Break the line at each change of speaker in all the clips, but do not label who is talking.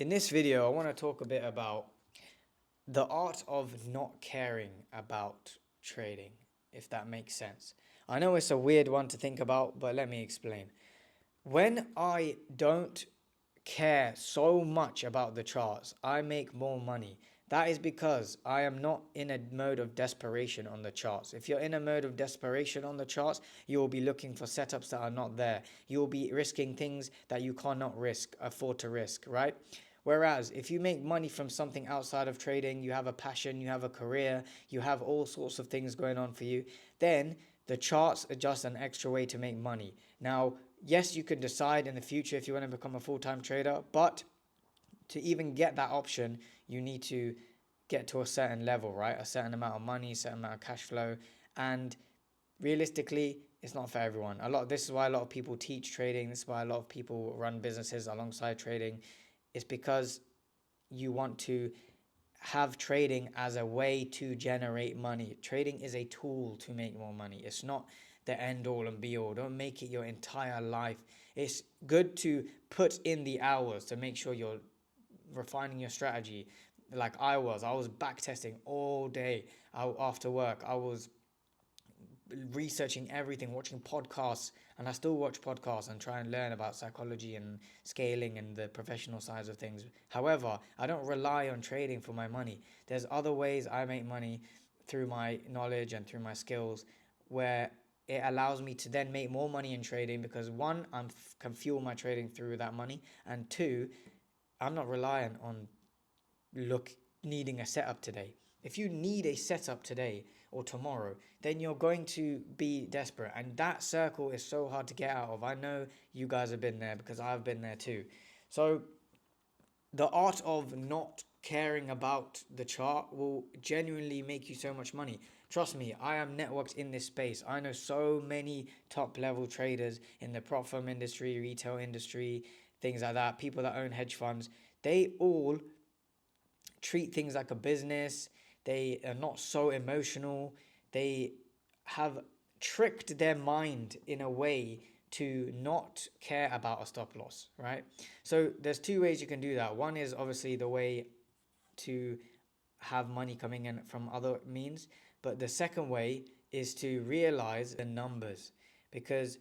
In this video, I want to talk a bit about the art of not caring about trading, if that makes sense. I know it's a weird one to think about, but let me explain. When I don't care so much about the charts, I make more money. That is because I am not in a mode of desperation on the charts. If you're in a mode of desperation on the charts, you will be looking for setups that are not there. You will be risking things that you cannot afford to risk, right? Whereas if you make money from something outside of trading, you have a passion, you have a career, you have all sorts of things going on for you, then the charts are just an extra way to make money. Now, yes, you can decide in the future if you want to become a full-time trader, but to even get that option, you need to get to a certain level, right? A certain amount of money, a certain amount of cash flow. And realistically, it's not for everyone. This is why a lot of people teach trading. This is why a lot of people run businesses alongside trading. It's because you want to have trading as a way to generate money. Trading is a tool to make more money. It's not the end all and be all. Don't make it your entire life. It's good to put in the hours to make sure you're refining your strategy. Like I was back testing all day after work. I was researching everything, watching podcasts, and I still watch podcasts and try and learn about psychology and scaling and the professional sides of things. However, I don't rely on trading for my money. There's other ways I make money through my knowledge and through my skills where it allows me to then make more money in trading because one, I can fuel my trading through that money, and two, I'm not reliant on needing a setup today. If you need a setup today or tomorrow, then you're going to be desperate. And that circle is so hard to get out of. I know you guys have been there because I've been there too. So the art of not caring about the chart will genuinely make you so much money. Trust me, I am networked in this space. I know so many top level traders in the prop firm industry, retail industry, things like that, people that own hedge funds. They all treat things like a business. They are not so emotional. They have tricked their mind in a way to not care about a stop loss, right? So there's two ways you can do that. One is obviously the way to have money coming in from other means, but the second way is to realize the numbers, because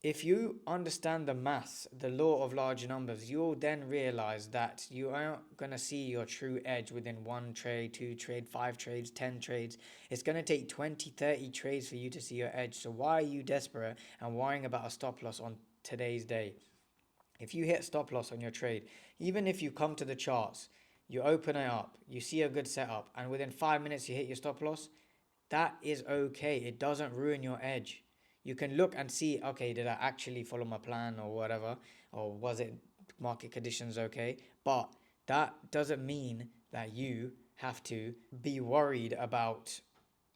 if you understand the maths, the law of large numbers, you'll then realize that you aren't going to see your true edge within one trade, two trade, 5 trades, 10 trades. It's going to take 20, 30 trades for you to see your edge. So why are you desperate and worrying about a stop loss on today's day? If you hit stop loss on your trade, even if you come to the charts, you open it up, you see a good setup, and within 5 minutes you hit your stop loss, that is okay. It doesn't ruin your edge. You can look and see, okay, did I actually follow my plan or whatever? Or was it market conditions okay? But that doesn't mean that you have to be worried about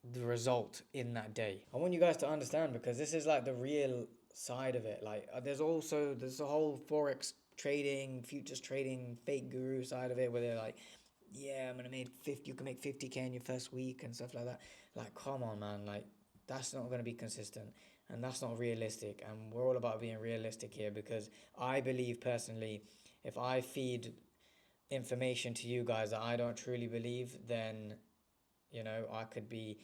the result in that day. I want you guys to understand, because this is like the real side of it. Like there's a whole Forex trading, futures trading, fake guru side of it where they're like, yeah, I'm gonna make 50, you can make 50K in your first week and stuff like that. Like, come on, man, like that's not gonna be consistent and that's not realistic. And we're all about being realistic here, because I believe personally, if I feed information to you guys that I don't truly believe, then I could be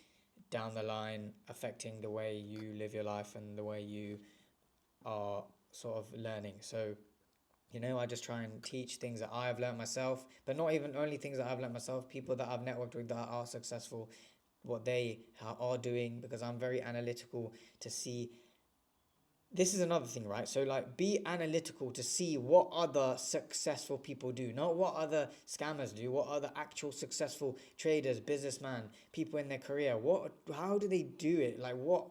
down the line affecting the way you live your life and the way you are sort of learning. So I just try and teach things that I have learned myself, but not even only things that I've learned myself, people that I've networked with that are successful, what they are doing, because I'm very analytical to see. This is another thing, right? So like, be analytical to see what other successful people do, not what other scammers do, what other actual successful traders, businessmen, people in their career, how do they do it? Like, what,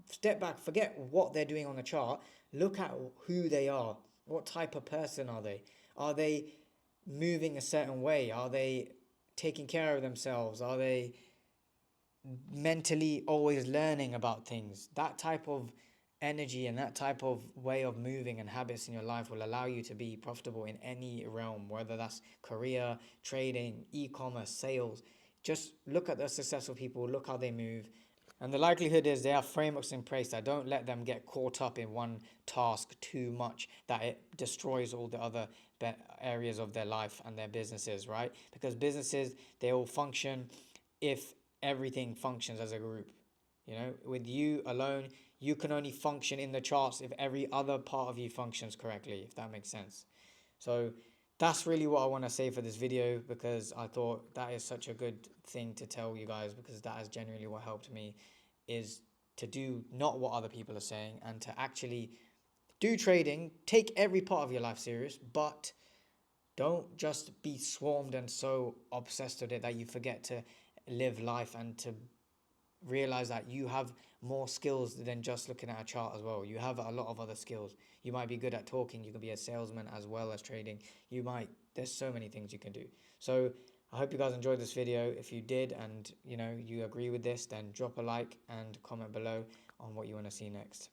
step back, forget what they're doing on the chart, look at who they are. What type of person are they? Are they moving a certain way? Are they taking care of themselves? Are they mentally always learning about things? That type of energy and that type of way of moving and habits in your life will allow you to be profitable in any realm, whether that's career, trading, e-commerce, sales. Just look at the successful people, look how they move, And the likelihood is they have frameworks in place that don't let them get caught up in one task too much that it destroys all the other areas of their life and their businesses, right? Because businesses, they all function if everything functions as a group. You know, with you alone, you can only function in the charts if every other part of you functions correctly, if that makes sense. So that's really what I want to say for this video, because I thought that is such a good thing to tell you guys, because that is genuinely what helped me, is to do not what other people are saying and to actually do trading. Take every part of your life serious, but don't just be swarmed and so obsessed with it that you forget to live life and to realize that you have more skills than just looking at a chart as well. You have a lot of other skills. You might be good at talking, you can be a salesman as well as trading. There's so many things you can do. So I hope you guys enjoyed this video. If you did, and you agree with this, then drop a like and comment below on what you want to see next.